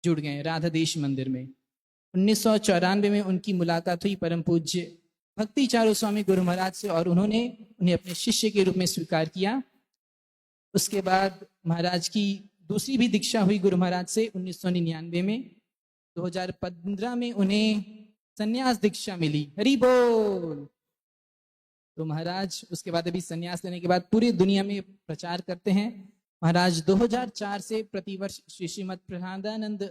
जुड़ गए राधादेश मंदिर में। 1994 में उनकी मुलाकात हुई परम पूज्य भक्ति चारू स्वामी गुरु महाराज से और उन्होंने उन्हें अपने शिष्य के रूप में स्वीकार किया। उसके बाद महाराज की दूसरी भी दीक्षा हुई गुरु महाराज से 1999 में। 2015 में उन्हें संन्यास दीक्षा मिली। हरि बोल। तो महाराज उसके बाद अभी संन्यास लेने के बाद पूरी दुनिया में प्रचार करते हैं। महाराज 2004 से प्रतिवर्ष श्री श्रीमद प्रहलादानंद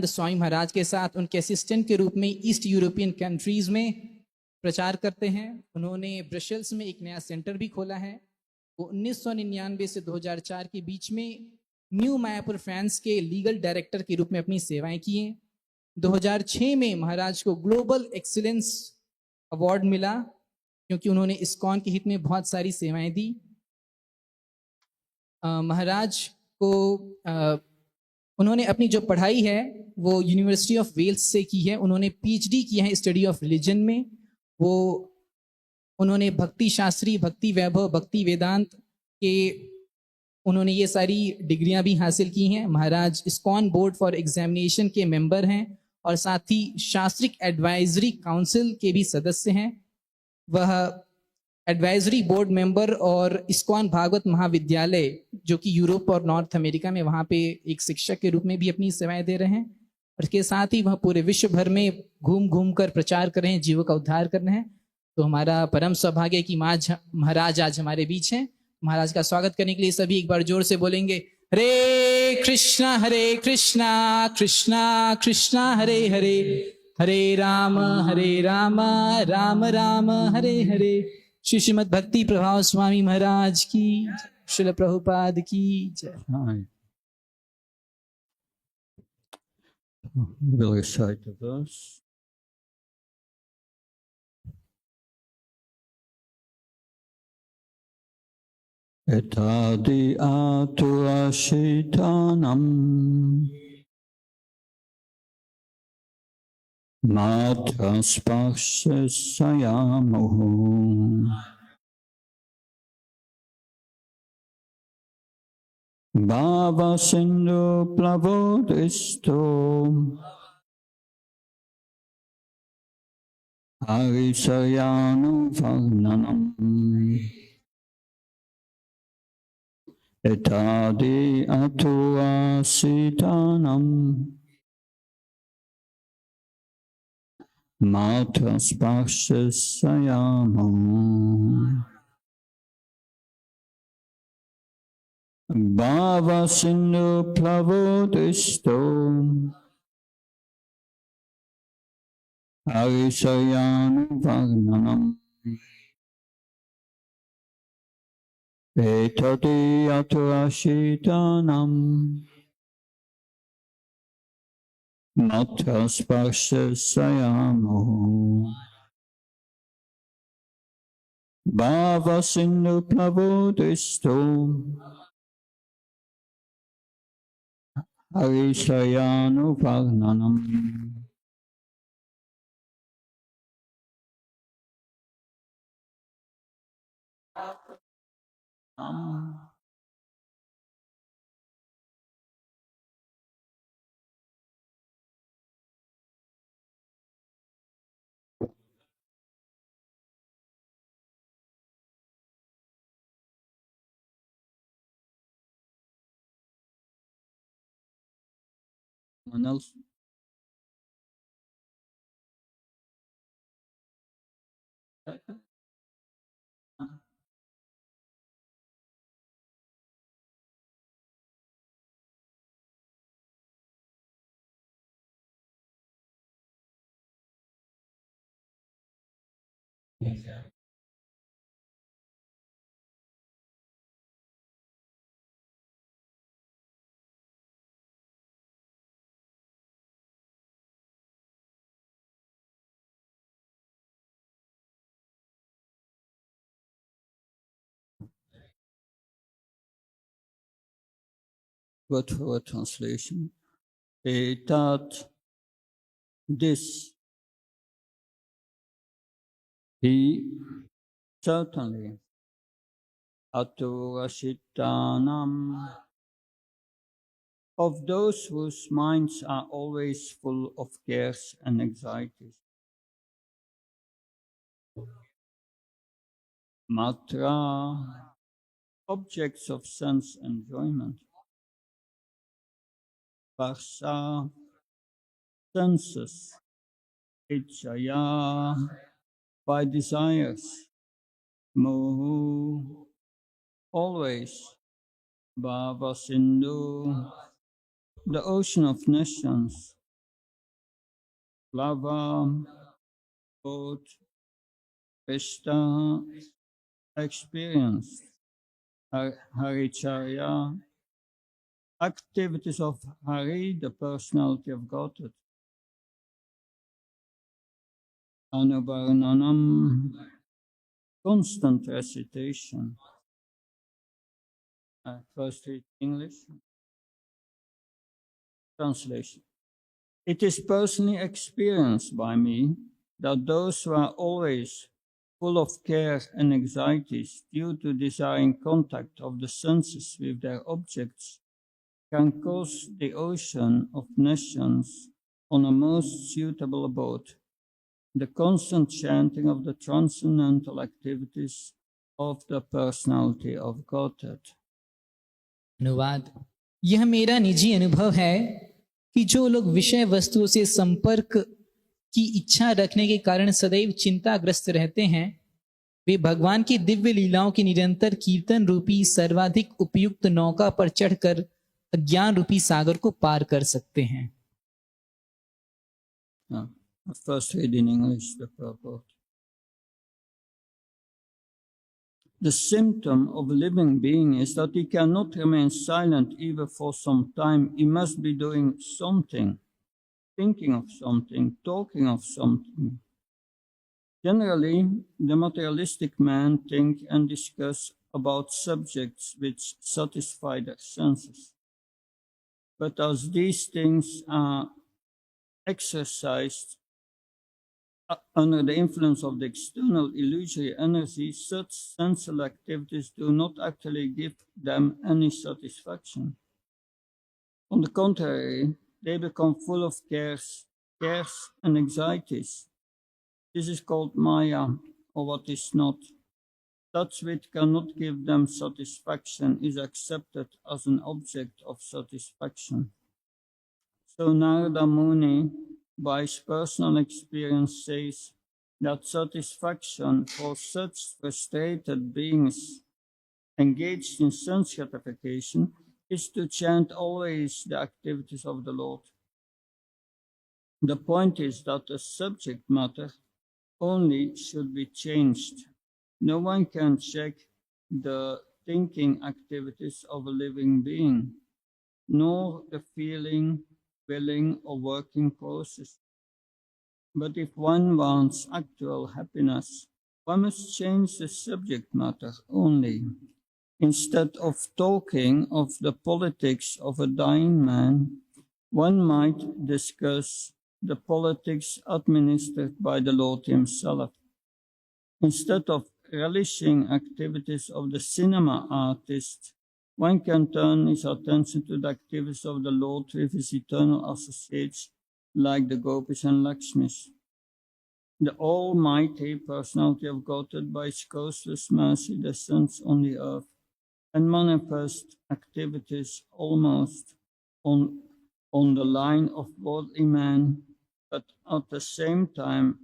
स्वामी महाराज के साथ उनके असिस्टेंट के रूप में ईस्ट यूरोपियन कंट्रीज में प्रचार करते हैं। उन्होंने ब्रसेल्स में एक नया सेंटर भी खोला है। वो 1999 से 2004 के बीच में न्यू मायापुर फ्रांस के लीगल डायरेक्टर के रूप में अपनी सेवाएं की हैं। 2006 में महाराज को ग्लोबल एक्सीलेंस अवार्ड मिला क्योंकि उन्होंने इस्कॉन के हित में बहुत सारी सेवाएं दी। महाराज को उन्होंने अपनी जो पढ़ाई है वो यूनिवर्सिटी ऑफ वेल्स से की है। उन्होंने पीएचडी किया है स्टडी ऑफ रिलीजन में। वो उन्होंने भक्ति शास्त्री, भक्ति वैभव, भक्ति वेदांत के उन्होंने ये सारी डिग्रियां भी हासिल की हैं। महाराज इस्कॉन बोर्ड फॉर एग्जामिनेशन के मेंबर हैं और साथ ही शास्त्रिक एडवाइजरी काउंसिल के भी सदस्य हैं। वह एडवाइजरी बोर्ड मेंबर और इस्कॉन भागवत महाविद्यालय जो कि यूरोप और नॉर्थ अमेरिका में वहाँ पे एक शिक्षक के रूप में भी अपनी सेवाएं दे रहे हैं। और इसके साथ ही वह पूरे विश्व भर में घूम घूम कर प्रचार कर रहे हैं, जीवों का उद्धार कर रहे हैं। तो हमारा परम सौभाग्य कि महाराज आज हमारे बीच हैं। महाराज का स्वागत करने के लिए सभी एक बार जोर से बोलेंगे हरे कृष्णा कृष्णा कृष्णा हरे हरे, हरे राम राम राम हरे हरे। श्री श्रीमद भक्ति प्रभाव स्वामी महाराज की, श्रील प्रभुपाद की जय। We'll recite the verse. Etadi atura shitanam matra sparshayamuhu bhava sindhu plavodisto harisayanu varnanam etadi atua sitanam matra sparshayamu bhava sindhu plavodisto harisayanu varnanam etadi atua sitanam matra sparshayamu bhava sindhu plavodisto harisayanu varnanam Someone else? Word for word translation. Etat, this, he, certainly, aturashitanam, of those whose minds are always full of cares and anxieties. Matra, objects of sense enjoyment. Parsa, senses. Ichaya, by desires. Mohu, always. Bhava Sindhu, the ocean of nations. Lava, boat. Vishta, experience. Haricharya, activities of Hari, the personality of Godhead. Anuvarnanam, constant recitation. First read English. Translation. It is personally experienced by me that those who are always full of care and anxieties due to desiring contact of the senses with their objects can cause the ocean of nations on a most suitable abode, the constant chanting of the transcendental activities of the personality of Godhead. अनुवाद। यह मेरा निजी अनुभव है कि जो लोग विषय वस्तुओं से संपर्क की इच्छा रखने के कारण सदैव चिंताग्रस्त रहते हैं, वे भगवान की दिव्य लीलाओं के निरंतर कीर्तन रूपी सर्वाधिक उपयुक्त नौका पर चढ़कर अज्ञान रूपी सागर को पार कर सकते हैं। First read in English the purport. The symptom of a living being is that he cannot remain silent even for some time. He must be doing something, thinking of something, talking of something. Generally, the materialistic men think and discuss about subjects which satisfy their senses. But as these things are exercised under the influence of the external illusory energy, such sensual activities do not actually give them any satisfaction. On the contrary, they become full of cares and anxieties. This is called Maya, or what is not. That which cannot give them satisfaction is accepted as an object of satisfaction. So Narada Muni, by his personal experience, says that satisfaction for such frustrated beings engaged in sense gratification is to chant always the activities of the Lord. The point is that the subject matter only should be changed. No one can check the thinking activities of a living being, nor the feeling, willing, or working process. But if one wants actual happiness, one must change the subject matter only. Instead of talking of the politics of a dying man, one might discuss the politics administered by the Lord himself. Instead of relishing activities of the cinema artist, one can turn his attention to the activities of the Lord with his eternal associates like the Gopis and Lakshmis. The Almighty Personality of Godhead by his causeless mercy descends on the earth and manifests activities almost on the line of worldly man, but at the same time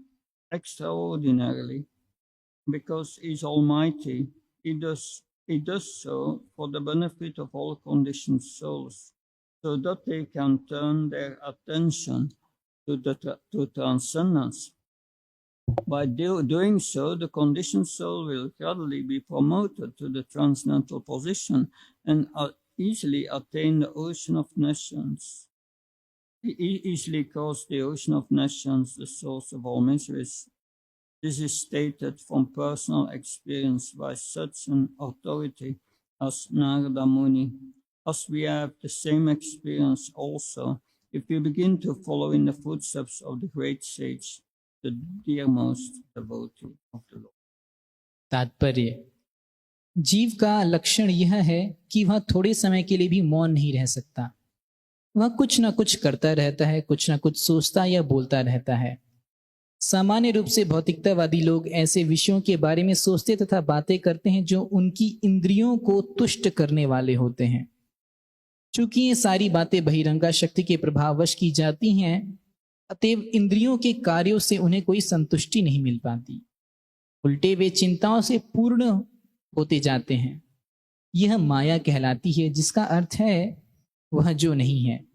extraordinarily, because he is almighty, he does so for the benefit of all conditioned souls, so that they can turn their attention to transcendence. By doing so, the conditioned soul will gradually be promoted to the transcendental position and easily attain the ocean of nations. Easily cause the ocean of nations the source of all miseries. This is stated from personal experience by such an authority as Narada Muni, as we have the same experience also if we begin to follow in the footsteps of the great sage, the dearmost devotee of the Lord. तात्पर्य: जीव का लक्षण यह है कि वह थोड़े समय के लिए भी मौन नहीं रह सकता। वह कुछ ना कुछ करता रहता है, कुछ ना कुछ सोचता या बोलता रहता है। सामान्य रूप से भौतिकतावादी लोग ऐसे विषयों के बारे में सोचते तथा बातें करते हैं जो उनकी इंद्रियों को तुष्ट करने वाले होते हैं। चूंकि ये सारी बातें बहिरंगा शक्ति के प्रभाववश की जाती हैं, अतएव इंद्रियों के कार्यों से उन्हें कोई संतुष्टि नहीं मिल पाती। उल्टे वे चिंताओं से पूर्ण होते जाते हैं। यह माया कहलाती है, जिसका अर्थ है वह जो नहीं है।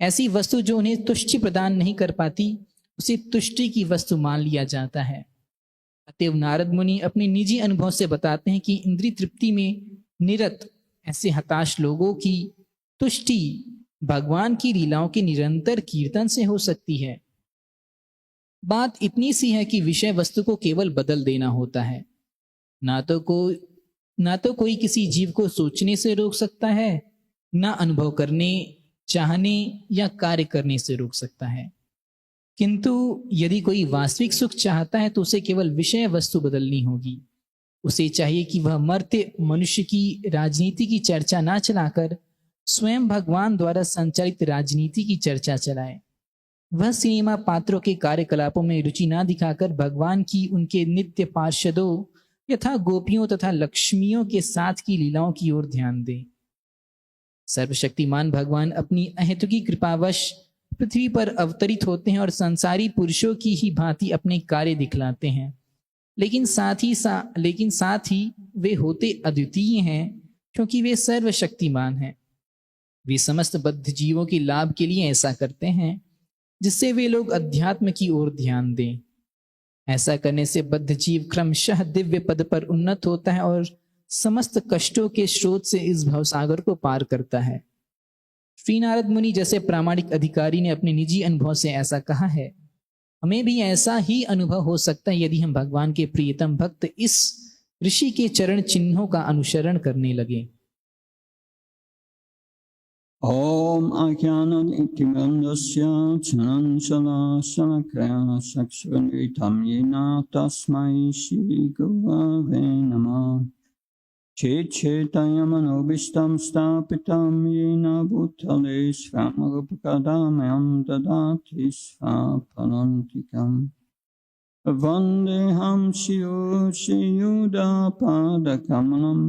ऐसी वस्तु जो उन्हें तुष्टि प्रदान नहीं कर पाती, उसे तुष्टि की वस्तु मान लिया जाता है। अतएव नारद मुनि अपने निजी अनुभव से बताते हैं कि इंद्रिय तृप्ति में निरत ऐसे हताश लोगों की तुष्टि भगवान की लीलाओं के निरंतर कीर्तन से हो सकती है। बात इतनी सी है कि विषय वस्तु को केवल बदल देना होता है। ना तो कोई किसी जीव को सोचने से रोक सकता है, ना अनुभव करने, चाहने या कार्य करने से रोक सकता है। किंतु यदि कोई वास्तविक सुख चाहता है तो उसे केवल विषय वस्तु बदलनी होगी। उसे चाहिए कि वह मर्त्य मनुष्य की राजनीति की चर्चा ना चलाकर स्वयं भगवान द्वारा संचालित राजनीति की चर्चा चलाए। वह सिनेमा पात्रों के कार्यकलापों में रुचि ना दिखाकर भगवान की उनके नित्य पार्षदों यथा गोपियों तथा लक्ष्मियों के साथ की लीलाओं की ओर ध्यान दे। सर्वशक्तिमान भगवान अपनी अहेतुकी कृपावश पृथ्वी पर अवतरित होते हैं और संसारी पुरुषों की ही भांति अपने कार्य दिखलाते हैं, लेकिन साथ ही वे होते अद्वितीय हैं, क्योंकि वे सर्वशक्तिमान हैं। वे समस्त बद्ध जीवों के लाभ के लिए ऐसा करते हैं, जिससे वे लोग अध्यात्म की ओर ध्यान दें। ऐसा करने से बद्ध जीव क्रमशः दिव्य पद पर उन्नत होता है और समस्त कष्टों के स्रोत से इस भवसागर को पार करता है। श्री नारद मुनि जैसे प्रामाणिक अधिकारी ने अपने निजी अनुभव से ऐसा कहा है। हमें भी ऐसा ही अनुभव हो सकता है यदि हम भगवान के प्रियतम भक्त इस ऋषि के चरण चिन्हों का अनुसरण करने लगे। Om Ajnana-timirandasya Chananchala-shalakaya Sakshvanitam Yena Tasmai Shri Gurave Namah Chetayam-anubhishtam Stapitam Yena Bhutale Svamarupakadamayam Dadati Svaparantikam Vandeham Shiyuda Padakamanam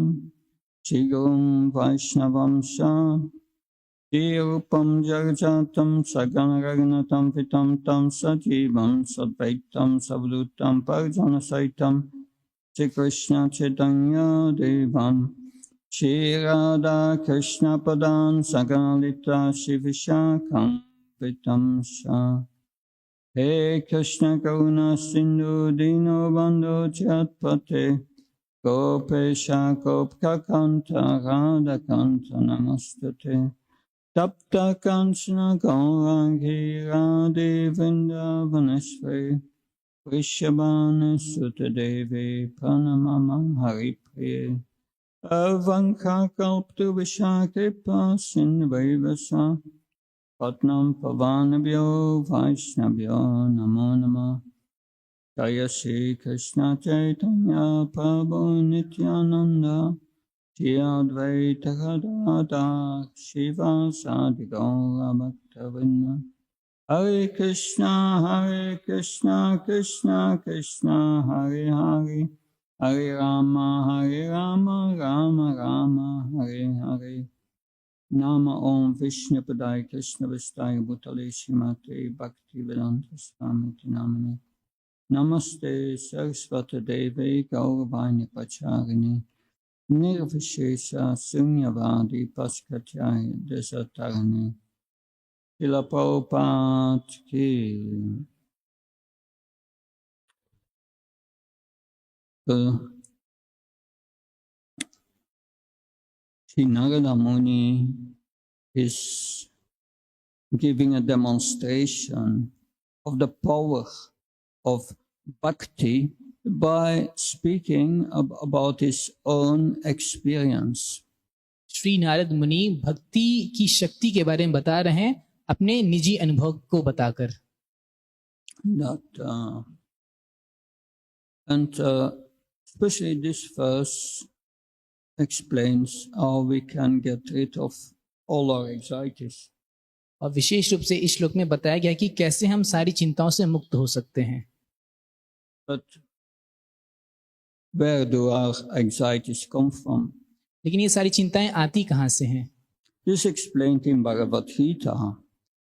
Shigum Vaishnavam Shah Tirupam Jagajatam Saganaragnatam Pitam Tam Sajivam Sadvaitam Savdutam Parjanasaitam Shri Krishna Chaitanya Devam Shri Radha Krishna Padan Saganalita Shri Vishakam Pitam Shah He Krishna Karuna Sindhu Dino Bandhu Chatpate Gopesha Gopka Kanta Radha Kanta Namastate Tapta Kanchana Gaurangi Radhe Vrindavaneshwari Vrishabhanu Sutadevi Pranamama Haripriye Avanka Kalptu Vishakripa Sindhavasa Patnam Pavanabhyo Vaishnavyo Namo Namah Jaya Shri Krishna Chaitanya Prabhu Nityananda Shri Advaita Gadadhar Shiva Sadi Gaura Bhaktavinda Hare Krishna Krishna Krishna Hare Hare Hare Rama Rama Rama Hare Hare Nama Om Vishnu Padaya Krishna Vistaya Bhutale Srimate Bhakti Vedanta Swamiti Namane Namaste Saraswati Devi Gauravani Pacharini Nirvishesha Sunyavadi Paskachaya Desatarani Srila Prabhupada Ki Sri Narada Muni is giving a demonstration of the power of bhakti by speaking about his own experience. Shri Narad मुनि भक्ति की शक्ति के बारे में बता रहे हैं अपने निजी अनुभव को बताकर। Especially this verse explains how we can get rid of all our anxieties. और विशेष रूप से इस श्लोक में बताया गया है कि कैसे हम सारी चिंताओं से मुक्त हो सकते हैं। But where do our anxieties come from? लेकिन ये सारी चिंताएं आती कहाँ से हैं? This is explained in Bhagavad Gita.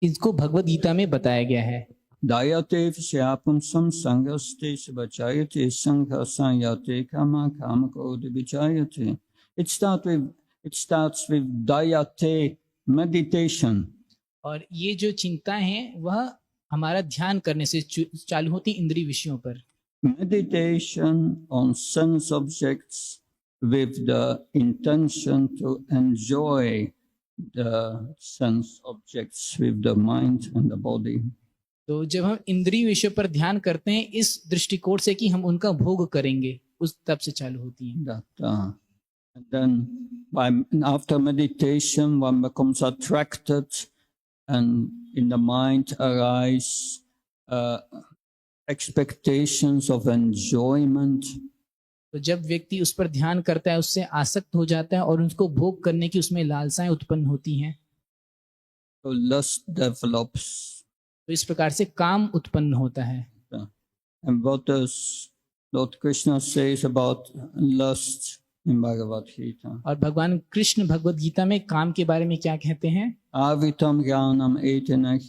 इसको भगवद गीता में बताया गया है। Dayate vyapam samsangaste svachayate sanghasayate kama kama krodha vichayate. It starts with dayate, meditation. और ये जो चिंताएं हैं वह हमारा ध्यान करने से चालू होती इंद्रिय विषयों पर। Meditation on sense objects with the intention to enjoy the sense objects with the mind and the body. तो जब हम इंद्रिय विषयों पर ध्यान करते हैं इस दृष्टिकोण से कि हम उनका भोग करेंगे, उस तब से चालू होती है। That, and then after meditation, one becomes attracted, and in the mind arise expectations of enjoyment. तो जब व्यक्ति उस पर ध्यान करता है उससे आसक्त हो जाता है और उसको भोग करने की उसमें लालसाएं उत्पन्न होती हैं। So lust develops. तो इस प्रकार से काम उत्पन्न होता है। And what does Lord Krishna says about lust in Bhagavad Gita? और भगवान कृष्ण भगवद गीता में काम के बारे में क्या कहते हैं? Avitam jnanam etena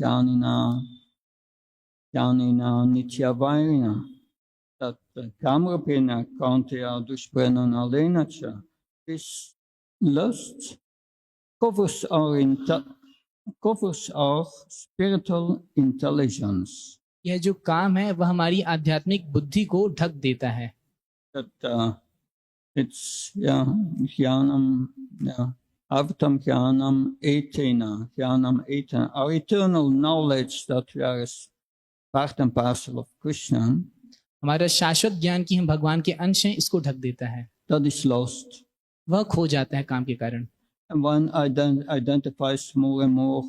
jnanina nityavairina tat kamrapena kaunteya dushprenanalena cha. This lust covers our spiritual intelligence. यह जो काम है वह हमारी आध्यात्मिक बुद्धि को ढक देता है। That it's jnanam, avitam jnanam etena, our eternal knowledge that we are part and parcel of Krishna. हमारा शाश्वत ज्ञान की हम भगवान के अंश हैं, इसको ढक देता है। That is lost. वह खो जाता है काम के कारण। And one identifies more and more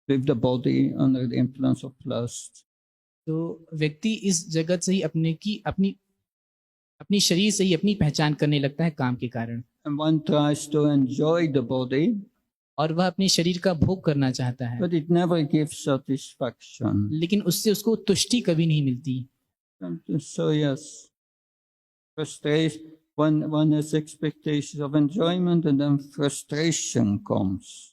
with the body under the influence of lust. तो व्यक्ति इस जगत से ही अपनी शरीर से ही अपनी पहचान करने लगता है काम के कारण। And one tries to enjoy the body, और वह अपने शरीर का भोग करना चाहता है, but it never gives satisfaction. लेकिन उससे उसको तुष्टि कभी नहीं मिलती। So yes, frustration. One has expectations of enjoyment, and then frustration comes.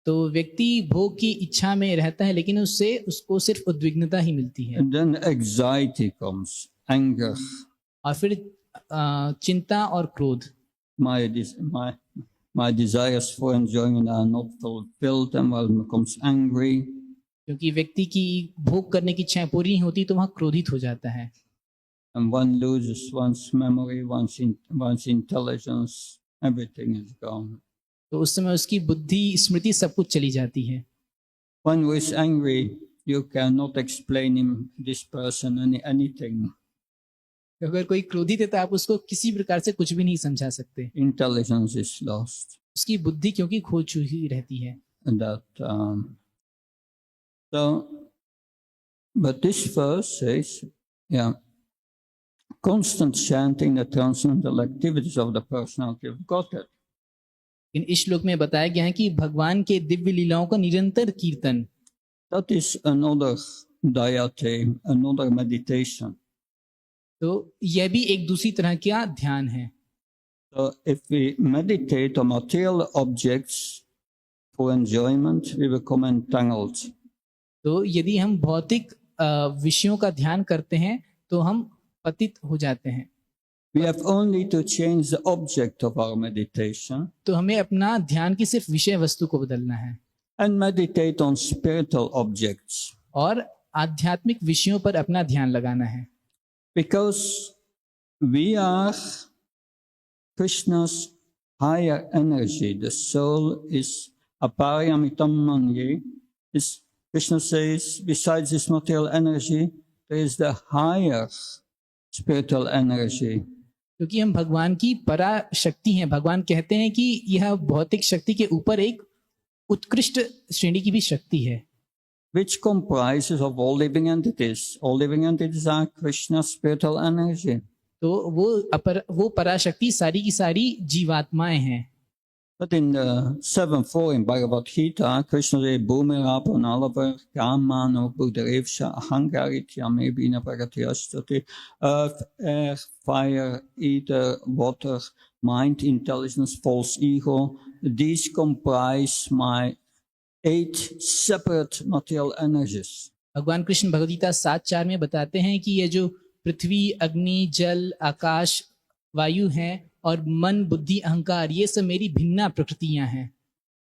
तो व्यक्ति भोग की इच्छा में रहता है लेकिन उससे उसको सिर्फ उद्विग्नता ही मिलती है। And then anxiety comes, anger. और फिर चिंता और क्रोध। My desires for enjoyment are not fulfilled, and one becomes angry. क्योंकि व्यक्ति की भोग करने की इच्छाएं पूरी नहीं होती तो वह क्रोधित हो जाता है। And one loses one's memory, one's intelligence, everything is gone. तो उस समय उसकी बुद्धि स्मृति सब कुछ चली जाती है। When who is angry, you cannot explain this person anything. अगर कोई क्रोधित है तो आप उसको किसी प्रकार से कुछ भी नहीं समझा सकते। Intelligence is lost. उसकी बुद्धि क्योंकि खो चुकी रहती है। And that, but this verse says, constant chanting the transcendental activities of the personality of Godhead. इस श्लोक में बताया गया है कि भगवान के दिव्य लीलाओं का निरंतर कीर्तन। That is another dayate, another meditation. तो यह भी एक दूसरी तरह का ध्यान है। So if we meditate on material objects for enjoyment, we become entangled. तो यदि हम भौतिक विषयों का ध्यान करते हैं तो हम पतित हो जाते हैं। We have only to change the object of our meditation. तो हमें अपना ध्यान की सिर्फ विषय वस्तु को बदलना है। And meditate on spiritual objects. और आध्यात्मिक विषयों पर अपना ध्यान लगाना है। Because we are Krishna's higher energy. The soul is apariyamitam manye. Krishna says, besides this material energy, there is the higher spiritual energy. क्योंकि हम भगवान की परा शक्ति हैं। भगवान कहते हैं कि यह भौतिक शक्ति के ऊपर एक उत्कृष्ट श्रेणी की भी शक्ति है। Which comprises of all living entities. All living entities are Krishna's spiritual energy. तो वो पराशक्ति सारी की सारी जीवात्माएं हैं। But in the 7.4 in Bhagavad Gita, Krishna says, Bhumirapo Nalavar, Kamano, Buddharevsha, Ahangaritya, Bina Pragatyastati, earth, air, fire, ether, water, mind, intelligence, false ego. These comprise my 8 separate material energies. भगवान कृष्ण भगवद गीता 7:4 में बताते हैं कि ये जो पृथ्वी, अग्नि, जल, आकाश, वायु हैं और मन, बुद्धि, अहंकार, ये सब मेरी भिन्न प्रकृतियां हैं।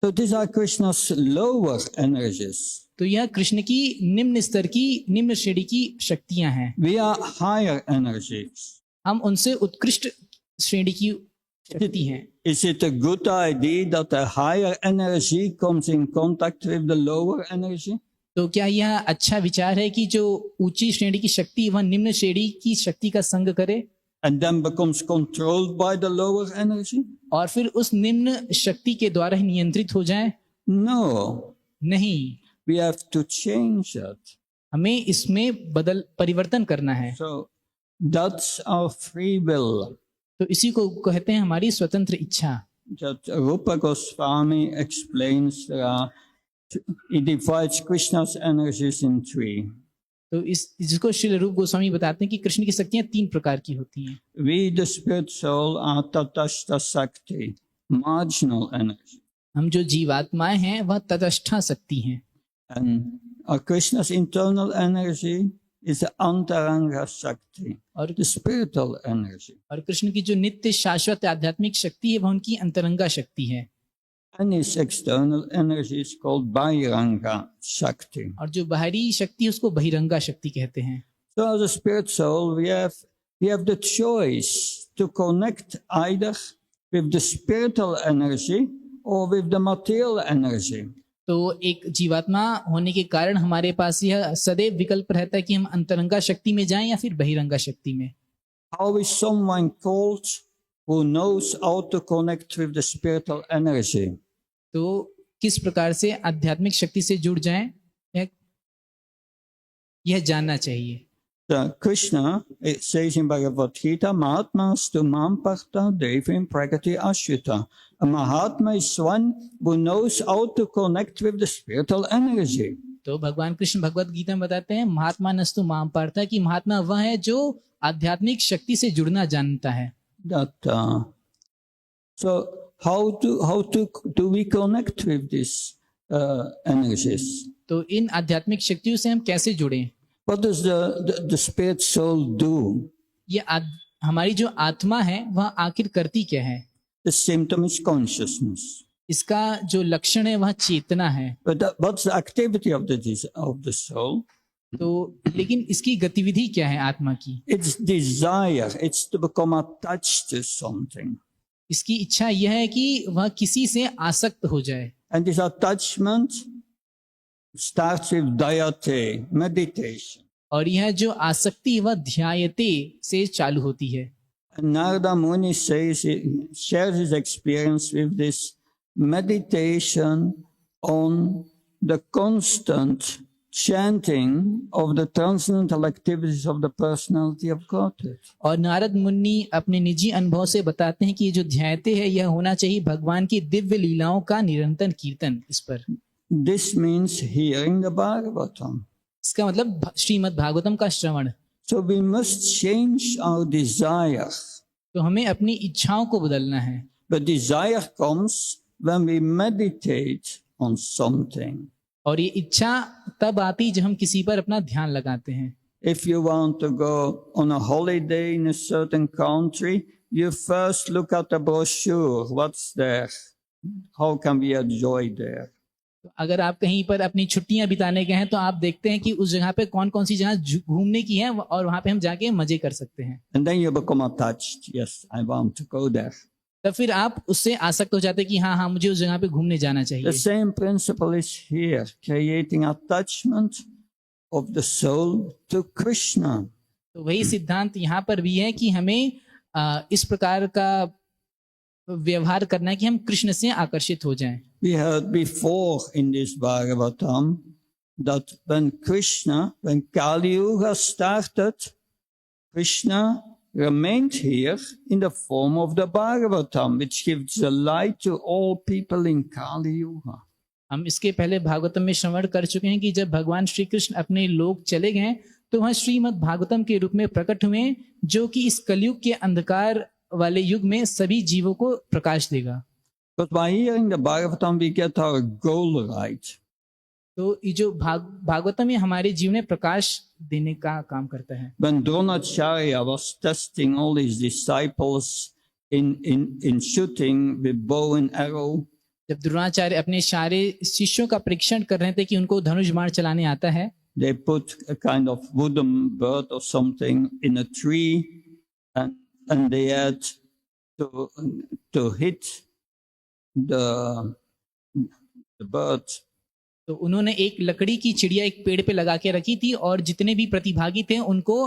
So these are Krishna's lower energies. तो यह कृष्ण की निम्न स्तर की, निम्न श्रेणी की शक्तियां हैं। We are higher energies. हम उनसे उत्कृष्ट श्रेणी की शक्ति हैं। Is it a good idea that a higher energy comes in contact with the lower energy? तो क्या यह अच्छा विचार है कि जो ऊंची श्रेणी की शक्ति वह निम्न श्रेणी की शक्ति का संग करे And then becomes controlled by the lower energy? और फिर उस निम्न शक्ति के द्वारा ही नियंत्रित हो जाए? No. नहीं, We have to change it. हमें इसमें परिवर्तन करना है। So that's our free will. तो इसी को कहते हैं हमारी स्वतंत्र इच्छा। That Rupa Goswami explains he divides Krishna's energies in 3. तो जिसको श्री रूप गोस्वामी बताते हैं कि कृष्ण की शक्तियां 3 प्रकार की होती हैं। We, the spirit soul, are Tatashta Sakti, marginal energy. हम जो जीवात्माएं हैं वह तटस्था शक्ति हैं। And Krishna's internal energy is the Antaranga Shakti, और the spiritual energy. और कृष्ण की जो नित्य शाश्वत आध्यात्मिक शक्ति है वह उनकी अंतरंगा शक्ति है। And his external energy is called Bahiranga Shakti. और जो बाहरी शक्ति है उसको बहिरंगा शक्ति कहते हैं। So as a spirit soul, we have the choice to connect either with the spiritual energy or with the material energy. तो एक जीवात्मा होने के कारण हमारे पास यह सदैव विकल्प रहता है कि हम अंतरंगा शक्ति में जाएं या फिर बहिरंगा शक्ति में। How is someone called who knows how to connect with the spiritual energy? तो किस प्रकार से आध्यात्मिक शक्ति से जुड़ जाएं यह जानना चाहिए। Krishna, it says in Bhagavad Gita, Mahatmastu Mamparta Devim Pragati Ashuta. A Mahatma is one who knows how to connect with the spiritual energy. तो भगवान कृष्ण भगवद गीता में बताते हैं महात्मा नस्तु माम पार्था कि महात्मा वह है जो आध्यात्मिक शक्ति से जुड़ना जानता है। So how do we connect with these energies? तो इन आध्यात्मिक शक्तियों से हम कैसे जुड़ें? What does the spirit soul do? ये हमारी जो आत्मा है वह आखिर करती क्या है? The symptom is consciousness. इसका जो लक्षण है वह चेतना है। But what's the activity of the soul? तो लेकिन इसकी गतिविधि क्या है आत्मा की? It's desire. It's to become attached to something. इसकी इच्छा यह है कि वह किसी से आसक्त हो जाए। And this attachment starts with dayate, meditation. और यह जो आसक्ति वह ध्यायते से चालू होती है। And Narada Muni shares his experience with this meditation on the constant chanting of the transcendental activities of the personality of Godhead. और नारद मुनि अपने निजी अनुभव से बताते हैं कि ये जो ध्यायते है यह होना चाहिए भगवान की दिव्य लीलाओं का निरंतर कीर्तन इस पर। This means hearing the Bhagavatam. इसका मतलब श्रीमद् भागवतम का श्रवण। So we must change our desire. तो हमें अपनी इच्छाओं को बदलना है। The desire comes when we meditate on something. और ये इच्छा तब आती जब हम किसी पर अपना ध्यान लगाते हैं। If you want to go on a holiday in a certain country, you first look at the brochure. What's there? How can we enjoy there? तो अगर आप कहीं पर अपनी छुट्टियां बिताने गए हैं तो आप देखते हैं कि उस जगह पे कौन कौन सी जगह घूमने की है और वहां पे हम जाके मजे कर सकते हैं। And then you become attached. Yes, I want to go there. तब फिर आप उससे आसक्त हो जाते हैं कि हाँ मुझे उस जगह पे घूमने जाना चाहिए। The same principle is here, creating attachment of the soul to Krishna. तो वही सिद्धांत यहाँ पर भी है कि हमें इस प्रकार का व्यवहार करना है कि हम कृष्ण से आकर्षित हो जाएं। We heard before in this Bhagavatam that when Kali Yuga started, Krishna remained here in the form of the Bhagavatam, which gives the light to all people in Kali Yuga. हम इसके पहले भागवतम में श्रवण कर चुके हैं कि जब भगवान श्री कृष्ण अपने लोक चले गए तो वह श्रीमद् भागवतम के रूप में प्रकट हुए, जो कि इस कलयुग के अंधकार वाले युग में सभी जीवों को प्रकाश देगा। But by hearing the Bhagavatam, we get our goal right. तो ये जो भागवतम है हमारे जीवन में प्रकाश देने का काम करता है। When Dronacharya was testing all his disciples in shooting with bow and arrow, जब द्रोणाचार्य अपने सारे शिष्यों का परीक्षण कर रहे थे कि उनको धनुष बाण चलाने आता है, they put a kind of wooden bird or something in a tree, and they had to hit the bird. तो उन्होंने एक लकड़ी की चिड़िया एक पेड़ पे लगा के रखी थी और जितने भी प्रतिभागी थे उनको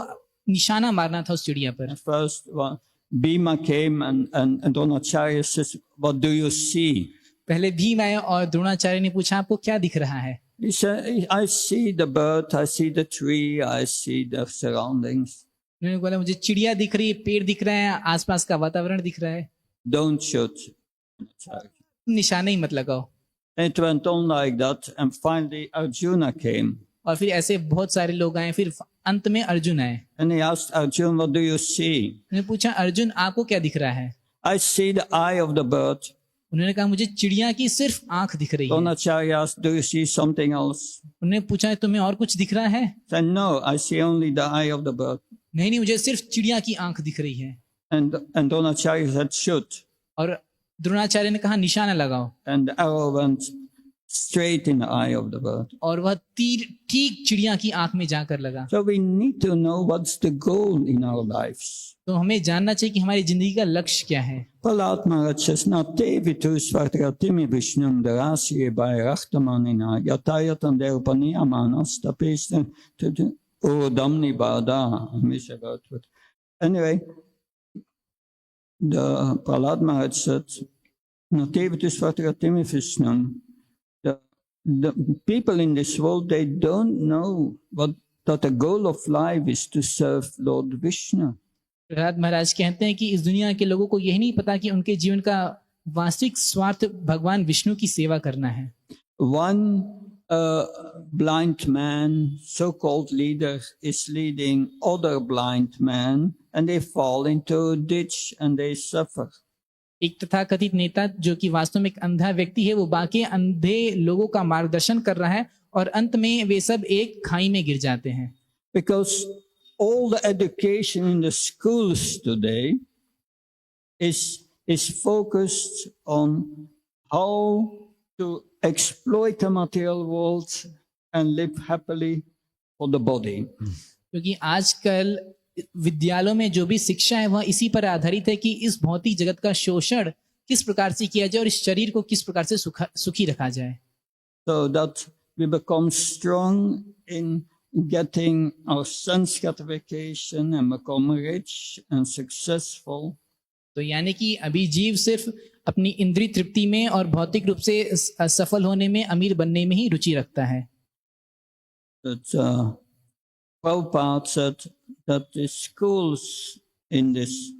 निशाना मारना था उस चिड़िया पर। First one, Bhima came and Dronacharya says, "What do you see?" पहले भीम आए और द्रोणाचार्य ने पूछा आपको क्या दिख रहा है? He said, "I see the bird, I see the tree, I see the surroundings. उन्होंने बोला मुझे चिड़िया दिख रही है, पेड़ दिख रहा है, आसपास का वातावरण दिख रहा है, Don't shoot." निशाना ही मत लगाओ। It went on like that, and finally Arjuna came. और फिर ऐसे बहुत सारे लोग आए, फिर अंत में अर्जुन आए। And he asked Arjuna, "What do you see?" उन्होंने पूछा अर्जुन आपको क्या दिख रहा है? "I see the eye of the bird." उन्होंने कहा मुझे चिड़िया की सिर्फ आंख दिख रही है। Dronacharya asked, "Do you see something else?" उन्होंने पूछा तुम्हें और कुछ दिख रहा है? He said, "No, I see only the eye of the bird." नहीं नहीं मुझे सिर्फ चिड़िया की आंख दिख रही है। And Dronacharya said, "Shoot." और द्रोणाचार्य ने कहा निशाना लगाओ, And the arrow went straight in the eye of the bird. और वह तीर ठीक चिड़िया की आंख में जाकर लगा। So we need to know what's the goal in our lives. तो हमें जानना चाहिए कि हमारी जिंदगी का लक्ष्य क्या है। Prahlad Maharaj says, "Na tevitu svartratimi vishnum darasye bhairachtamanina yatayatan derupaniamanas tapishtan udamni bada." I miss about it. Anyway, the Prahlad Maharaj said, "Na tevitu svartratimi vishnum." The people in this world, they don't know that the goal of life is to serve Lord Vishnu. Prahlad महाराज कहते हैं कि इस दुनिया के लोगों को यही नहीं पता कि उनके जीवन का वास्तविक स्वार्थ भगवान विष्णु की सेवा करना है। One blind man, so-called leader, is leading other blind men, and they fall into a ditch and they suffer. एक तथाकथित नेता जो कि वास्तव में एक अंधा व्यक्ति है, वो बाकी अंधे लोगों का मार्गदर्शन कर रहा है और अंत में वे सब एक खाई में गिर जाते हैं। Because all the education in the schools today is focused on how to exploit the material world and live happily for the body. क्योंकि आजकल विद्यालयों में जो भी शिक्षा है वह इसी पर आधारित है कि इस भौतिक जगत का शोषण किस प्रकार से किया जाए और इस शरीर को किस प्रकार से सुखी रखा जाए। So that we become strong in getting our sense gratification and become rich and successful. तो यानी कि अभी जीव सिर्फ अपनी इंद्रिय तृप्ति में और भौतिक रूप से सफल होने में, अमीर बनने में ही रुचि रखता है। But Prabhupada said that the schools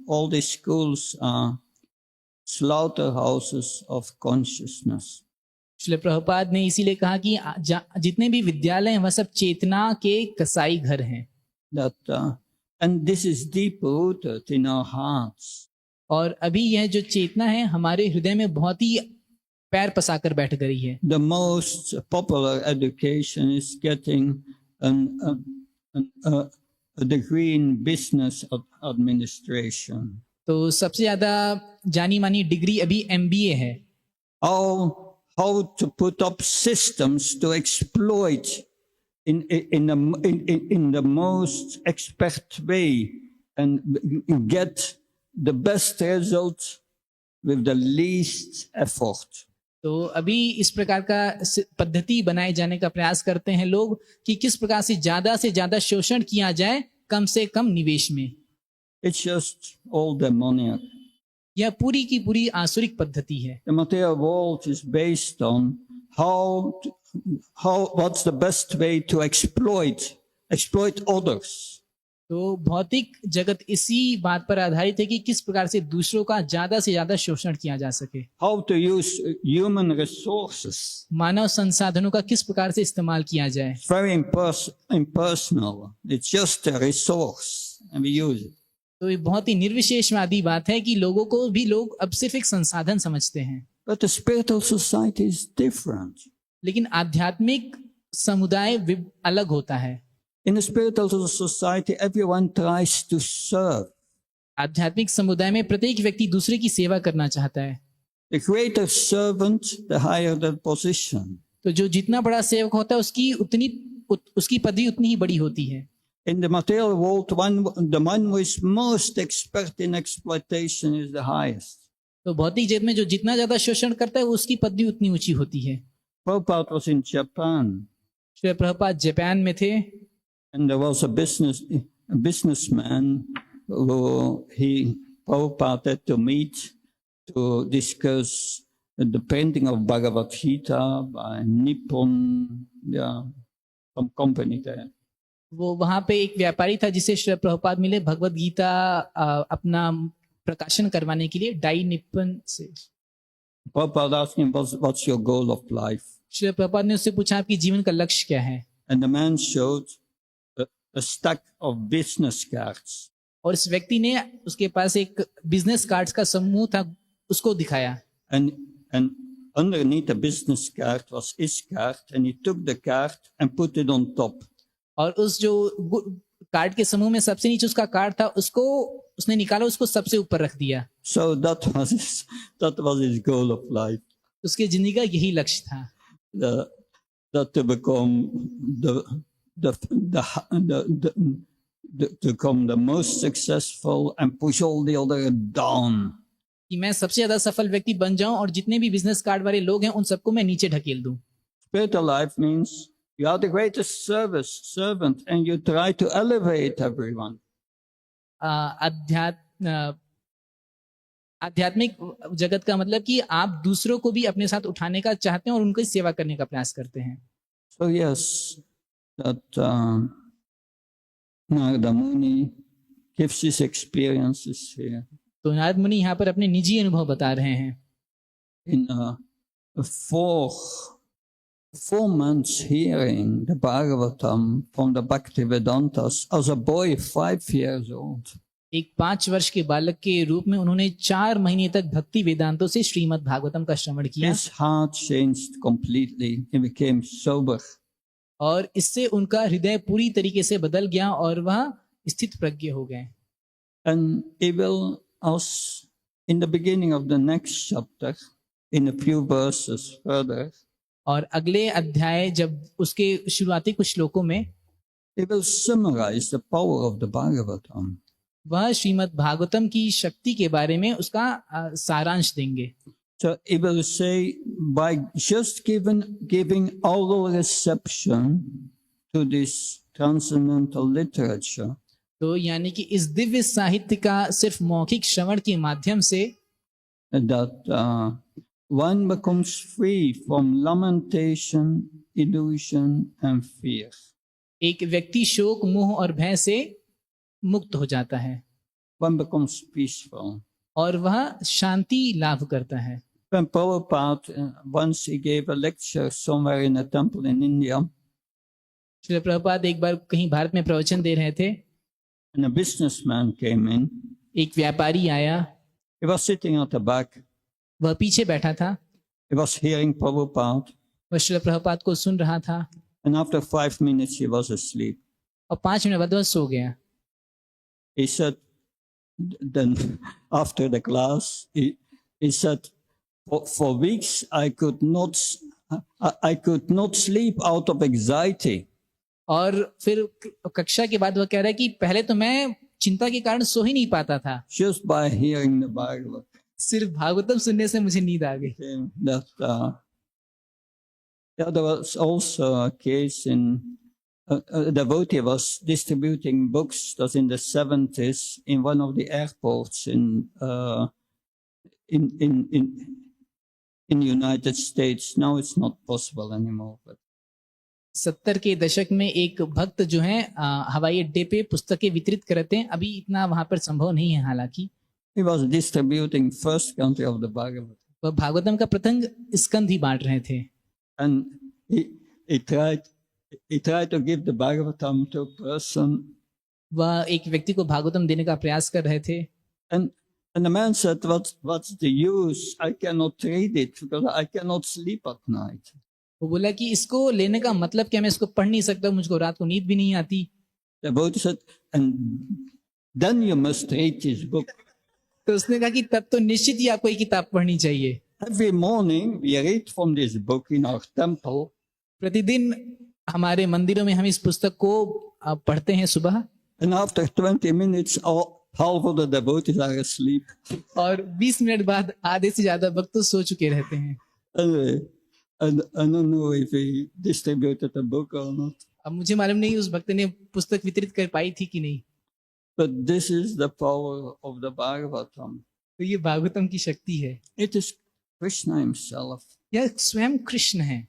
all these schools are slaughterhouses of consciousness. Srila Prabhupada ने इसीलिए कहा कि जितने भी विद्यालय हैं वह सब चेतना के कसाई घर हैं। That and this is deep rooted in our hearts. और अभी यह जो चेतना है हमारे हृदय में बहुत ही पैर पसाकर बैठ गई है। The most popular education is getting a degree in business administration. तो सबसे ज्यादा जानी मानी डिग्री अभी MBA है। How to put up systems to exploit in the most expert way and get the best result with the least effort. तो अभी इस प्रकार का पद्धति बनाए जाने का प्रयास करते हैं लोग कि किस प्रकार से ज्यादा शोषण किया जाए कम से कम निवेश में। It's just all demoniac. यह पूरी की पूरी आसुरिक पद्धति है। The material world is based on what's the best way to exploit others. तो भौतिक जगत इसी बात पर आधारित है कि किस प्रकार से दूसरों का ज्यादा से ज्यादा शोषण किया जा सके, how to use human resources. मानव संसाधनों का किस प्रकार से इस्तेमाल किया जाए। It's very impersonal. It's just a resource and we use it. तो ये बहुत ही निर्विशेषवादी बात है कि लोगों को भी लोग अब सिर्फ एक संसाधन समझते हैं। But the spiritual society is different. लेकिन आध्यात्मिक समुदाय अलग होता है। In the spiritual society, everyone tries to serve. आध्यात्मिक समुदाय में प्रत्येक व्यक्ति दूसरे की सेवा करना चाहता है। The greater servant, the higher the position. तो जो जितना बड़ा सेवक होता है उसकी पदवी उतनी ही बड़ी होती है। In the material world, the one who is most expert in exploitation is the highest. तो भौतिक जगत में जो जितना ज्यादा शोषण करता है उसकी पदवी उतनी ऊंची होती है। Prabhupada was in Japan, Shri Prabhupada Japan में थे, and there was a businessman who Prabhupada had to meet to discuss the printing of Bhagavad Gita by Nippon, some company there. वो वहां पे एक व्यापारी था जिसे श्री प्रभुपाद मिले भगवत गीता अपना प्रकाशन करवाने के लिए डाई निप्पन से। Prabhupada asked him, what's your goal of life? Shri Prabhupada ने उससे पूछा आपकी जीवन का लक्ष्य क्या है। And the man showed a stack of business cards. और इस व्यक्ति ने उसके पास एक बिजनेस कार्ड्स का समूह था उसको दिखाया। And underneath the business card was his card, and he took the card and put it on top. और उस जो कार्ड के समूह में सबसे नीचे उसका कार्ड था उसको उसने निकाला, उसको सबसे ऊपर रख दिया। So that was his goal of life. उसके जिंदगी का यही लक्ष्य था। That to become to become the most successful and push all the other down. कि मैं सबसे ज्यादा सफल व्यक्ति बन जाऊं और जितने भी बिजनेस कार्ड वाले लोग हैं उन सबको मैं नीचे ढकेल दूं। Spiritual life means you are the greatest servant and you try to elevate everyone. आध्यात्मिक जगत का मतलब कि आप दूसरों को भी अपने साथ उठाने का चाहते हैं और उनकी सेवा करने का प्रयास करते हैं। So yes, that Narada Muni gives his experiences here. तो नारद मुनि यहाँ पर अपने निजी अनुभव बता रहे हैं। In 4 months hearing the Bhagavatam from the Bhaktivedantas as a boy 5 years old. एक 5 वर्ष के बालक के रूप में उन्होंने 4 महीने तक भक्ति वेदांतों से श्रीमद् भागवतम का श्रवण किया। His heart changed completely. He became sober. और इससे उनका हृदय पूरी तरीके से बदल गया और वह स्थित प्रज्ञ हो गए। And he will, as in the beginning of the next chapter, in a few verses further, और अगले अध्याय जब उसके शुरुआती कुछ श्लोकों में he will summarize the power of the Bhagavatam. वह श्रीमद् भागवतम की शक्ति के बारे में उसका सारांश देंगे। So he will say, by just giving oral reception to this transcendental literature, तो यानी कि इस दिव्य साहित्य का सिर्फ मौखिक श्रवण के माध्यम से that one becomes free from lamentation, illusion, and fear. एक व्यक्ति शोक, मोह और भय से मुक्त हो जाता है One becomes peaceful. और वह शांति लाभ करता है। When Prabhupada, once he gave a lecture somewhere in a temple in India, Shri Prabhupada एक बार कहीं भारत में प्रवचन दे रहे थे, and a businessman came in. एक व्यापारी आया, He was sitting at the back. वह पीछे बैठा था, He was hearing Prabhupada, वह श्री प्रभुपाद को सुन रहा था and after 5 minutes he was asleep. और 5 मिनट बाद वह सो गया। He said, then after the class, he said, for weeks I could not sleep out of anxiety. और फिर कक्षा के बाद वह कह रहा है कि पहले तो मैं चिंता के कारण सो ही नहीं पाता था, Just by hearing the Bhagavad. सिर्फ भागवतम सुनने से मुझे नींद आ गई। That there was also a case in a devotee was distributing books. That in the 70s in one of the airports in United States. Now it's not possible anymore. But 70 के दशक में एक भक्त जो है हवाई अड्डे पे पुस्तकें वितरित करते हैं। अभी इतना वहां पर संभव नहीं है हालांकि। He was distributing first canto of the Bhagavad. वह भागवतम का प्रथम स्कंद ही बांट रहे थे। And he tried to give the Bhagavatam to a person. वह एक व्यक्ति को भागवतम देने का प्रयास कर रहे थे। And the man said, what's the use? I cannot read it because I cannot sleep at night. वो बोला कि इसको लेने का मतलब क्या, मैं इसको पढ़ नहीं सकता, मुझको रात को नींद भी नहीं आती। The Buddha said, and then you must read this book. तो उसने कहा कि तब तो निश्चित ही आपको ये किताब पढ़नी चाहिए। Every morning we read from this book in our temple. प्रतिदिन हमारे मंदिरों में हम इस पुस्तक को पढ़ते हैं सुबह। And after 20 minutes, half of the devotees are asleep. और 20 मिनट बाद आधे से ज्यादा भक्त तो सो चुके रहते हैं। And I don't know if he distributed a book or not. अब मुझे मालूम नहीं उस भक्त ने पुस्तक वितरित कर पाई थी कि नहीं। But this is the power of the Bhagavatam. तो ये भागवतम की शक्ति है। It is Krishna himself. यह स्वयं कृष्ण है।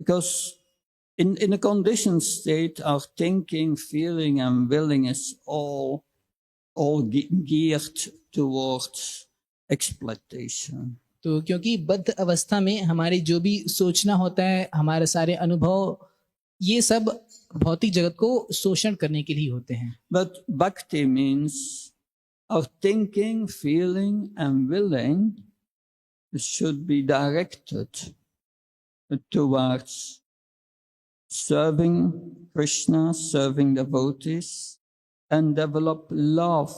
Because in a conditioned state, our thinking, feeling, and willing is all geared towards exploitation. तो क्योंकि बद्ध अवस्था में हमारे जो भी सोचना होता है, हमारे सारे अनुभव, ये सब भौतिक जगत को शोषण करने के लिए होते हैं। But bhakti means our thinking, feeling, and willing should be directed towards serving Krishna, serving devotees, and develop love.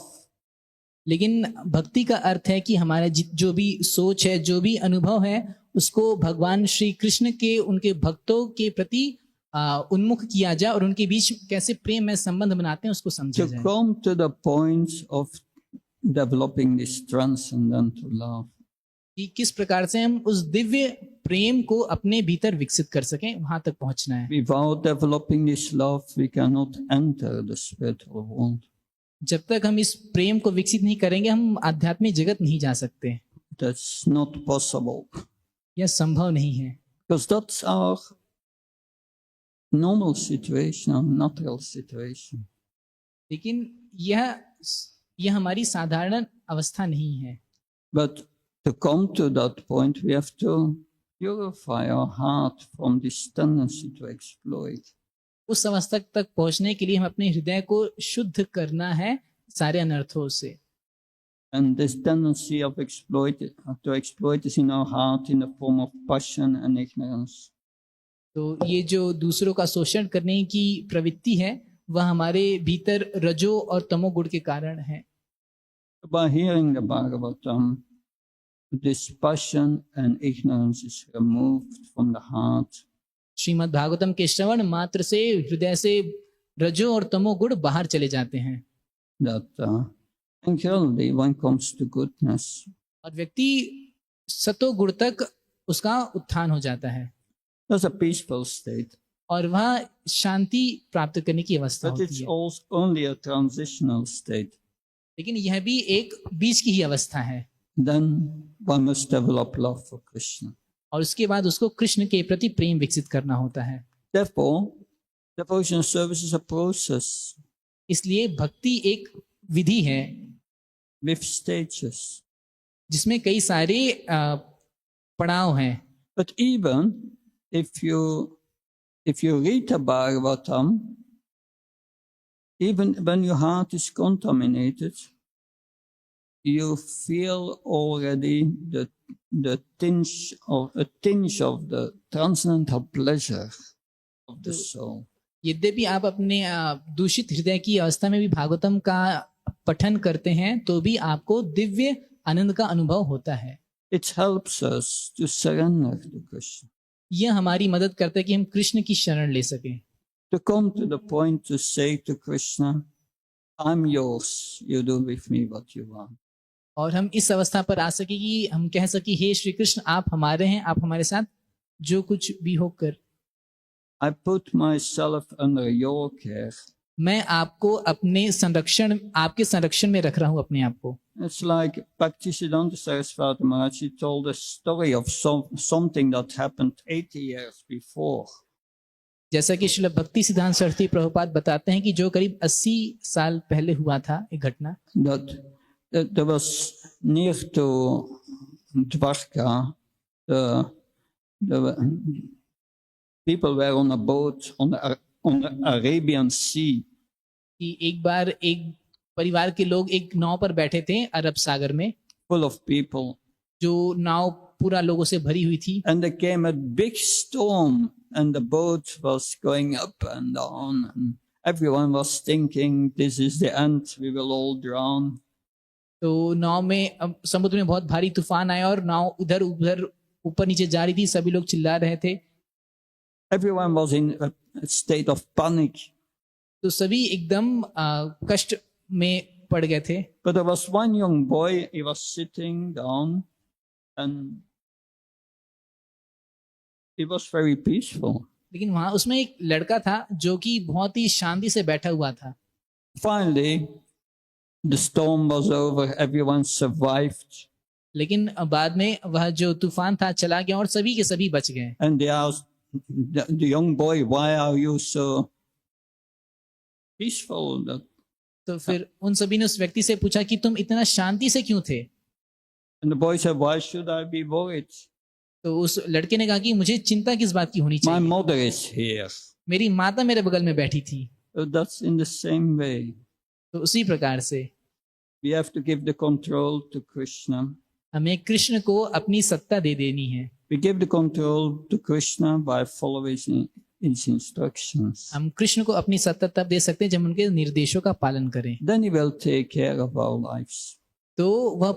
लेकिन भक्ति का अर्थ है कि हमारा जो भी सोच है, जो भी अनुभव है, उसको भगवान श्री कृष्ण के, उनके भक्तों के प्रति उन्मुख किया जाए और उनके बीच कैसे प्रेम में संबंध बनाते हैं उसको समझा जाए। To come to the point of developing this transcendental love. कि किस प्रकार से हम उस दिव्य प्रेम को अपने भीतर विकसित कर सकें, वहां तक पहुंचना है। Without developing this love, we cannot enter the spiritual world. जब तक हम इस प्रेम को विकसित नहीं करेंगे, हम आध्यात्मिक जगत नहीं जा सकते। That's not possible. यह संभव नहीं है। Because that's our normal situation, our natural situation. लेकिन यह हमारी साधारण अवस्था नहीं है। But to come to that point, we have to purify our heart from this tendency to exploit. उस अवस्था तक पहुंचने के लिए हम अपने हृदय को शुद्ध करना है सारे अनर्थों से। And this tendency of to exploit is in our heart in the form of passion and ignorance. तो ये जो दूसरों का शोषण करने की प्रवृत्ति है, वह हमारे भीतर रजो और तमोगुण के कारण है। By hearing the Bhagavatam, this passion and ignorance is removed from the heart. Shrimad Bhagavatam के श्रवण मात्र से हृदय से रजो और तमोगुण बाहर चले जाते हैं। That gradually one comes to goodness. और व्यक्ति सतोगुण तक उसका उत्थान हो जाता है। That's a peaceful state. और वह शांति प्राप्त करने की अवस्था But होती it's है। also only a transitional state. लेकिन यह भी एक बीच की ही अवस्था है। Then one must develop love for Krishna. और उसके बाद उसको कृष्ण के प्रति प्रेम विकसित करना होता है। Therefore, devotional service is a process इसलिए भक्ति एक विधि है with stages. जिसमें कई सारे पड़ाव हैं। But even if you read the Bhagavatam, even when your heart is contaminated, you feel already the tinge of the transcendental pleasure of the soul. यद्यपि आप अपने दूषित हृदय की अवस्था में भी भागवतम का पठन करते हैं, तो भी आपको दिव्य आनंद का अनुभव होता है। It helps us to surrender to Krishna. यह हमारी मदद करता है कि हम कृष्ण की शरण ले सकें। To come to the point to say to Krishna, I'm yours, you do with me what you want. और हम इस अवस्था पर आ सके कि हम कह सके, हे श्री कृष्ण, आप हमारे हैं, आप हमारे साथ जो कुछ भी हो कर। I put myself under your care. मैं आपको आपके संरक्षण में रख रहा हूं अपने आप को। It's like Bhaktisiddhanta Saraswati Maharaj, he told a story of something that happened 80 years before. जैसा कि श्रील भक्ति सिद्धांत सरस्वती प्रभुपाद बताते हैं कि जो करीब 80 साल पहले हुआ था एक घटना, That there was near to Dwarka, the people were on a boat on the Arabian Sea. कि एक बार एक परिवार के लोग एक नाव पर बैठे थे अरब सागर में, Full of people, जो नाव पूरा लोगों से भरी हुई थी, and there came a big storm, and the boat was going up and down, and everyone was thinking, "This is the end; we will all drown." तो नाव में अब समुद्र में बहुत भारी तूफान आया और नाव इधर उधर ऊपर नीचे जा रही थी, सभी लोग चिल्ला रहे थे, Everyone was in a state of panic. तो सभी एकदम कष्ट में पड़ गए थे। But there was one young boy, he was sitting down and he was very peaceful. लेकिन वहां उसमें एक लड़का था जो कि बहुत ही शांति से बैठा हुआ था। Finally, the storm was over, everyone survived. लेकिन बाद में वह जो तूफान था चला गया और सभी के सभी बच गए। And they asked the young boy, "Why are you so peaceful?" तो फिर उन सभी ने उस व्यक्ति से पूछा कि तुम इतना शांति से क्यों थे? And the boy said, "Why should I be worried? तो उस लड़के ने कहा कि मुझे चिंता किस बात की होनी My चाहिए, mother is here." मेरी माता मेरे बगल में बैठी थी। So that's in the same way. तो उसी प्रकार से We have to give the control to Krishna. हमें कृष्ण को अपनी सत्ता दे देनी है। We give the control to Krishna by following his instructions. हम कृष्ण को अपनी सत्ता तब दे सकते हैं जब उनके निर्देशों का पालन करें, Then he will take care of our lives. तो वह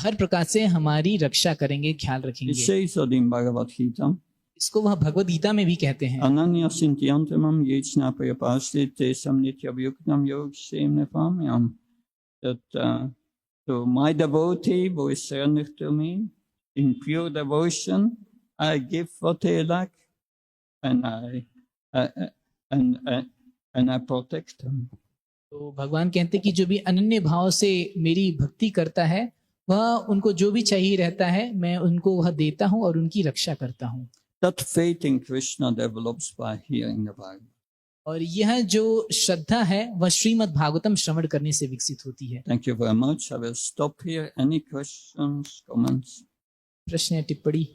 हर प्रकार से हमारी रक्षा करेंगे, ख्याल It रखेंगे। says that in Bhagavad Gita. इसको वह भगवद गीता में भी कहते हैं, Ananya Sintyantamam Yechna Prayapasti Tesam Nitya Vyuktam Yogsem Nepamyam. That to my devotee who is surrendered to me, in pure devotion, I give what they lack, and I protect them. तो भगवान कहते हैं कि जो भी अनन्य भाव से मेरी भक्ति करता है, वह उनको जो भी चाहिए रहता है मैं उनको वह देता हूँ और उनकी रक्षा करता हूँ। That faith in Krishna develops by hearing the Bhagavad. और यह जो श्रद्धा है वह श्रीमद् भागवतम श्रवण करने से विकसित होती है। Thank you very much. I will stop here. Any questions, comments? प्रश्न या टिप्पणी?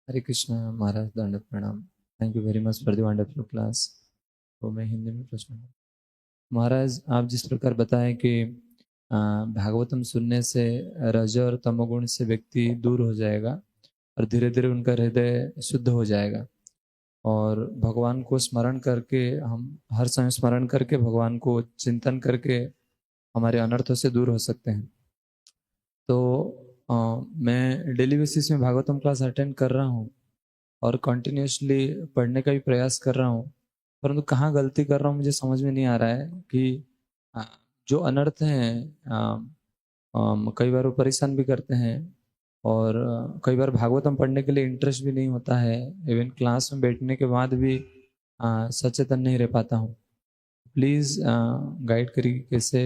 हरे कृष्णा महाराज, दंडवत प्रणाम। Thank you very much for the wonderful class. तो मैं हिंदी में प्रश्न महाराज, आप जिस प्रकार बताएं कि भागवतम सुनने से रज और तमोगुण से व्यक्ति दूर हो जाएगा और धीरे धीरे उनका हृदय शुद्ध हो जाएगा, और भगवान को स्मरण करके हम हर समय स्मरण करके भगवान को चिंतन करके हमारे अनर्थों से दूर हो सकते हैं। तो मैं डेली बेसिस में भागवतम क्लास अटेंड कर रहा हूँ और कंटिन्यूसली पढ़ने का भी प्रयास कर रहा हूँ, परंतु कहाँ गलती कर रहा हूँ मुझे समझ में नहीं आ रहा है कि जो अनर्थ हैं कई बार वो परेशान भी करते हैं, और कई बार भागवतम पढ़ने के लिए इंटरेस्ट भी नहीं होता है। इवन क्लास में बैठने के बाद भी सचेतन नहीं रह पाता हूँ। प्लीज़ गाइड करिए कैसे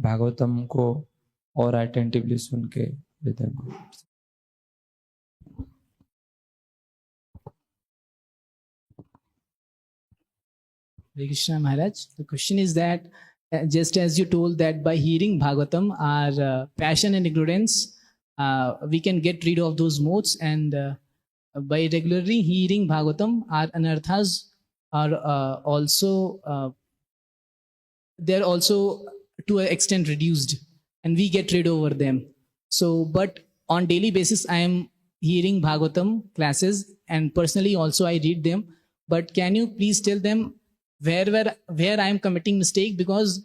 भागवतम को और अटेंटिवली सुन के हृदय को। Hare Krishna Maharaj, the question is that just as you told that by hearing Bhagavatam, our passion and ignorance, we can get rid of those modes, and by regularly hearing Bhagavatam, our anarthas are they're also to an extent reduced, and we get rid over them. So, but on daily basis, I am hearing Bhagavatam classes, and personally also I read them. But can you please tell them where I am committing mistake, because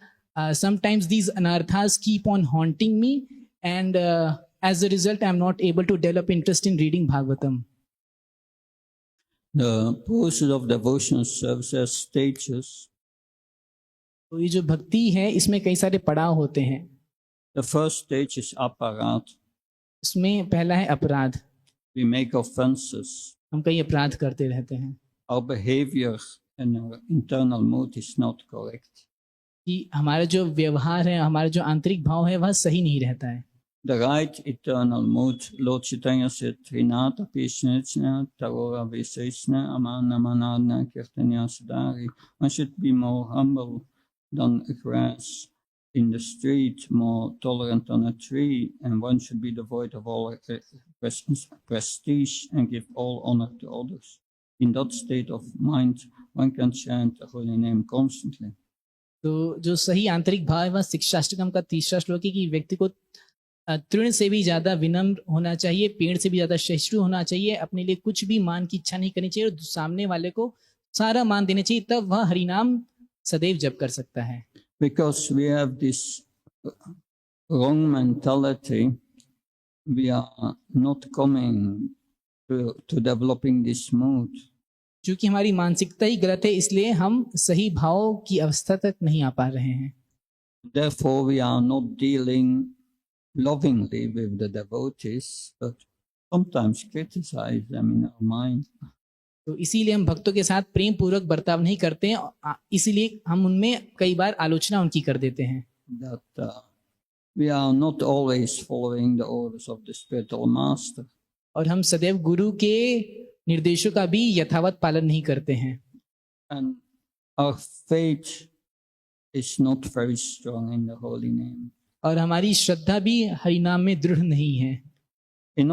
sometimes these anarthas keep on haunting me, and as a result I am not able to develop interest in reading Bhagavatam. The process of devotion serves as stages. तो ये जो भक्ति है इसमें कई सारे पड़ाव होते हैं। The first stage is aparad. इसमें पहला है अपराध। we make offenses. हम कई अपराध करते रहते हैं Our behavior and our internal mood is not correct. कि हमारा जो व्यवहार है, हमारा जो आंतरिक भाव है, वह सही नहीं रहता है. The right eternal mood, Lord Chaitanya said, Trinata Pishnechna, Tarora Viseshna, Amana Manadna, Kirtanya Sadari. One should be more humble than a grass in the street, more tolerant than a tree, and one should be devoid of all prestige and give all honor to others. In that state of mind, one can chant the holy name constantly. तो जो सही आंतरिक भाव है वह शिक्षाष्टकम का तीसरा श्लोक है कि व्यक्ति को तृण से भी ज्यादा विनम्र होना चाहिए, पेड़ से भी ज्यादा सहिष्णु होना चाहिए, अपने लिए कुछ भी मान की इच्छा नहीं करनी चाहिए और सामने वाले को सारा मान देना चाहिए, तब वह हरिनाम सदैव जप कर सकता है. Because we have this wrong mentality, we are not coming to developing this mood. क्योंकि हमारी मानसिकता ही गलत है, इसलिए हम सही भाव की अवस्था तक नहीं आ पा रहे हैं. Therefore, we are not dealing lovingly with the devotees, but sometimes criticize them in our mind. तो इसीलिए हम भक्तों के साथ प्रेम पूर्वक बर्ताव नहीं करते हैं, इसीलिए हम उनमें कई बार आलोचना उनकी कर देते हैं. That we are not always following the orders of the spiritual master. और हम सदैव गुरु के निर्देशों का भी यथावत पालन नहीं करते हैं. And our faith is not very strong in the holy name. और हमारी श्रद्धा भी हरिनाम में दृढ़ नहीं है. In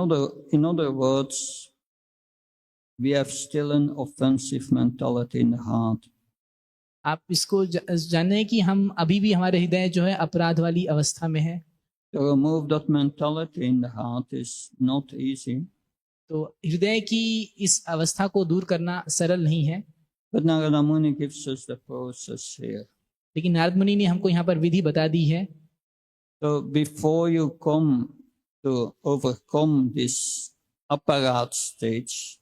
other words, we have still an offensive mentality in the heart. आप इसको जाने कि हम अभी भी हमारे हृदय जो है अपराध वाली अवस्था में है. To remove that mentality in the heart is not easy. तो हृदय की इस अवस्था को दूर करना सरल नहीं है. But Narada Muni gives us the process here. लेकिन नारद मुनि ने हमको यहाँ पर विधि बता दी है. So before you come to overcome this aparat stage,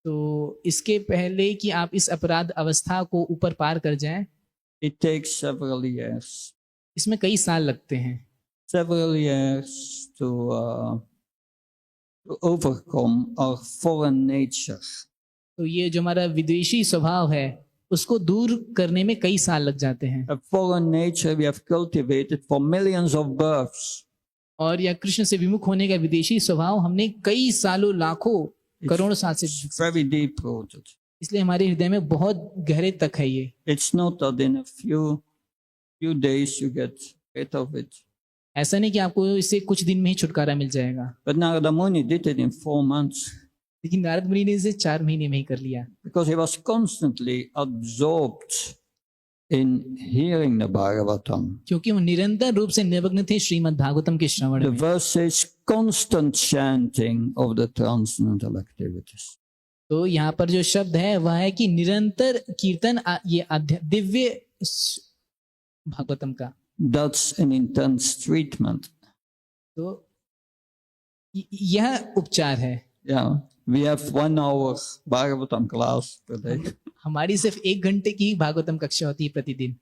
तो इसके पहले कि आप इस अपराध अवस्था को ऊपर पार कर जाएं, it takes several years. इसमें कई साल लगते हैं. Several years to overcome our foreign nature. तो ये जो हमारा विद्वेषी स्वभाव है उसको दूर करने में कई साल लग जाते हैं. A foreign nature we have cultivated for millions of births. और यह कृष्ण से विमुख होने का विदेशी स्वभाव हमने कई सालों, लाखों, करोड़ों साल से, It's very deep rooted. इसलिए हमारे हृदय में बहुत गहरे तक है ये. It's not that in a few days you get rid of it. ऐसा नहीं कि आपको इससे कुछ दिन में ही छुटकारा मिल जाएगा. But Narada Muni did it in 4 months. लेकिन नारद मुनि ने इसे 4 महीने में ही कर लिया. Because he was constantly absorbed in hearing the Bhagavatam. क्योंकि वो निरंतर रूप से निमग्न थे श्रीमद् भागवतम के श्रवण The में. verses, constant chanting of the transcendental activities. तो यहाँ पर जो शब्द है वह है कि निरंतर कीर्तन, ये दिव्य भागवतम का. That's an intense treatment. तो यह उपचार है. Yeah, we have 1 hour Bhagavatam class per day. हमारी सिर्फ 1 घंटे की भागवतम कक्षा होती है प्रतिदिन.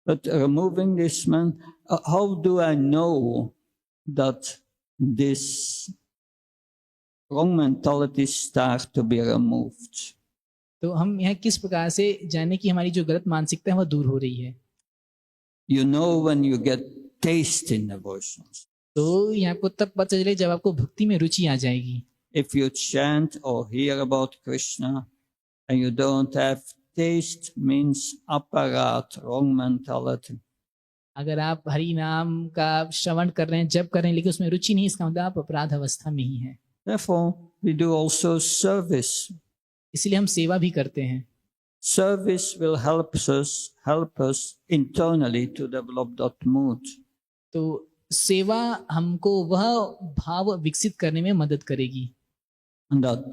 But removing this man, how do I know that this wrong mentality start to be removed? तो हम यहाँ किस प्रकार से जाने कि हमारी जो गलत मानसिकता है वह दूर हो रही है. You know when you get taste in devotions. तो ये आपको तब पता चले जब आपको भक्ति में रुचि आ जाएगी. If you chant or hear about Krishna and you don't have taste, means aparat, wrong mentality. अगर आप हरि नाम का श्रवण कर रहे हैं, जप कर रहे हैं, लेकिन उसमें रुचि नहीं, इसका मतलब आप अपराध अवस्था में ही हैं. Therefore, we do also service. इसलिए हम सेवा भी करते हैं. Service will help us internally to develop that mood. तो सेवा हमको वह भाव विकसित करने में मदद करेगी. And that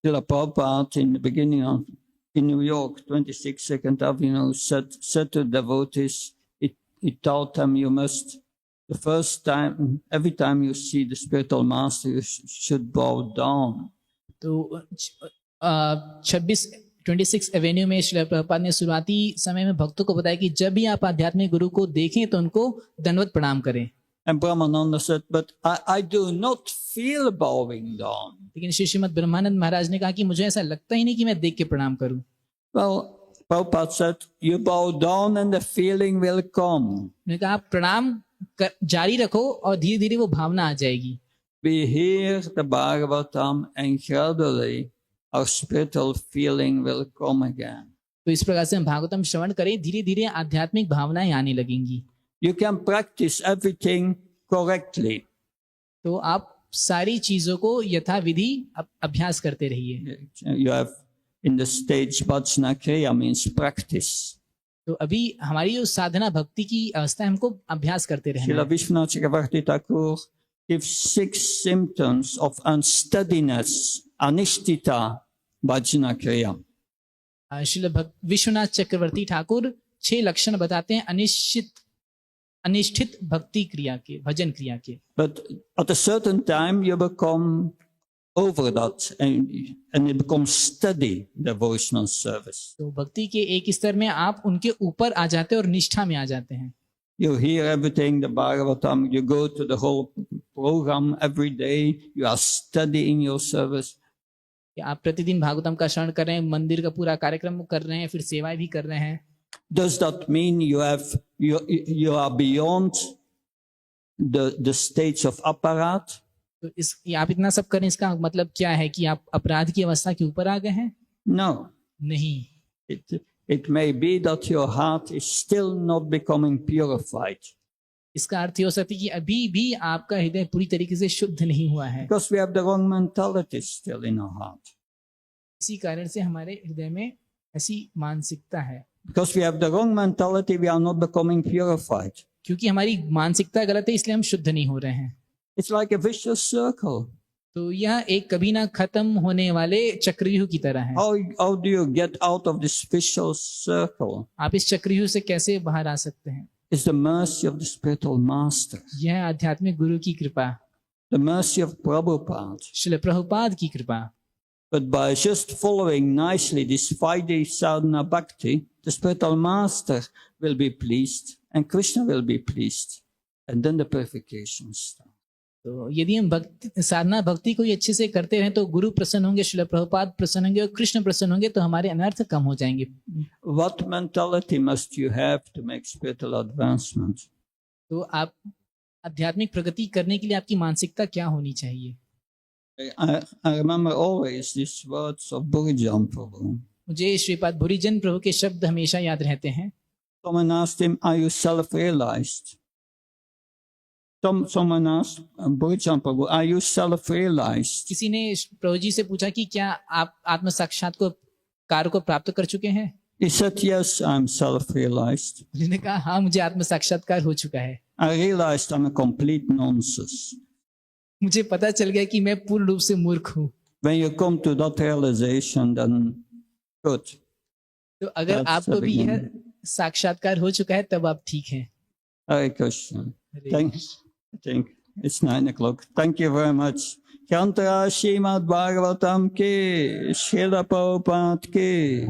Srila Prabhupada in the beginning of in New York, 26 Second Avenue, said to devotees, he taught them you must, the first time, every time you see the spiritual master, you should bow down. तो 26 Avenue में श्रील प्रभुपाद ने शुरुआती समय में भक्तों को बताया कि जब भी आप आध्यात्मिक गुरु को देखें तो उनको दंडवत प्रणाम करें. And Brahmananda said, but I do not feel bowing down. लेकिन श्री श्रीमद ब्रह्मानंद महाराज ने कहा कि मुझे ऐसा लगता ही नहीं कि मैं देख के प्रणाम करूं। Well, Prabhupada said, you bow down and the feeling will come. उन्होंने कहा आप प्रणाम जारी रखो और धीरे धीरे वो भावना आ जाएगी। We hear the Bhagavatam and gradually our spiritual feeling will come again. तो इस प्रकार से हम भागवतम श्रवण करें, धीरे धीरे आध्यात्मिक भावनाएं आने लगेंगी। You can practice everything correctly. तो आप सारी चीजों को यथाविधि अभ्यास करते रहिए। You have in the stage Bhajna Kriya means practice. तो अभी हमारी जो साधना भक्ति की अवस्था है, हमको अभ्यास करते रहना Srila है। Vishwanath Chakravarti Thakur gives 6 symptoms of unsteadiness, anishtita, Bhajna Kriya. Srila Vishwanath चक्रवर्ती ठाकुर 6 लक्षण बताते हैं अनिष्ठित भक्ति क्रिया के, भजन क्रिया के। But at a certain time you become over that and it becomes steady devotional service. तो भक्ति के एक स्तर में आप उनके ऊपर आ जाते हैं और निष्ठा में आ जाते हैं। You hear everything, the Bhagavatam, you go to the whole program every day, you are steady in your service. कि आप प्रतिदिन भागवतम का श्रवण कर रहे हैं, मंदिर का पूरा कार्यक्रम कर रहे हैं, फिर सेवाएं भी कर रहे हैं। Does that mean you are beyond the states of apparat? तो इस आप इतना सब करें, इसका मतलब क्या है कि आप अपराध की अवस्था के ऊपर आ गए हैं? No. नहीं। It may be that your heart is still not becoming purified. इसका अर्थ ये हो सकता है कि अभी भी आपका हृदय पूरी तरीके से शुद्ध नहीं हुआ है। Because we have the wrong mentality still in our heart. इसी कारण से हमारे हृदय में ऐसी मानसिकता है। Because we have the wrong mentality, we are not becoming purified. क्योंकि हमारी मानसिकता गलत है, इसलिए हम शुद्ध नहीं हो रहे हैं। It's like a vicious circle. तो यह एक कभी ना खत्म होने वाले चक्रव्यूह की तरह है। How do you get out of this vicious circle? आप इस चक्रव्यूह से कैसे बाहर आ सकते हैं? It's the mercy of the spiritual master, यह आध्यात्मिक गुरु की कृपा, the mercy of Prabhupada. Srila Prabhupada की कृपा। But by just following nicely this 5-day sadhana bhakti, the spiritual master will be pleased and Krishna will be pleased. And then the purification starts. तो यदि हम साधना भक्ति को अच्छे से करते रहें तो गुरु प्रसन्न होंगे, श्रील प्रभुपाद प्रसन्न होंगे और कृष्ण प्रसन्न होंगे, तो हमारे अनर्थ कम हो जाएंगे। What mentality must you have to make spiritual advancement? तो आप आध्यात्मिक प्रगति करने के लिए आपकी मानसिकता क्या होनी चाहिए? I remember always these words of Burijan Prabhu. मुझे श्रीपाद भुरीजन प्रभु के शब्द हमेशा याद रहते हैं। Someone asked him, are you self-realized? Someone asked Burijan Prabhu, are you self-realized? किसी ने प्रभु जी से पूछा कि क्या आप आत्म साक्षात्कार को प्राप्त कर चुके हैं? He said, yes, I'm self-realized. उन्होंने कहा हाँ, मुझे आत्म साक्षात्कार हो चुका है। I realized I'm a complete nonsense. मुझे पता चल गया कि मैं पूर्ण रूप से मूर्ख हूँ। When you come to that realization, then good. तो अगर That's आपको the भी यह beginning. साक्षात्कार हो चुका है तब आप ठीक हैं। Hare Krishna. Hare Thanks. I think it's 9 o'clock. Thank you very much. Kantara Srimad Bhagavatam ki, Srila Prabhupada ki.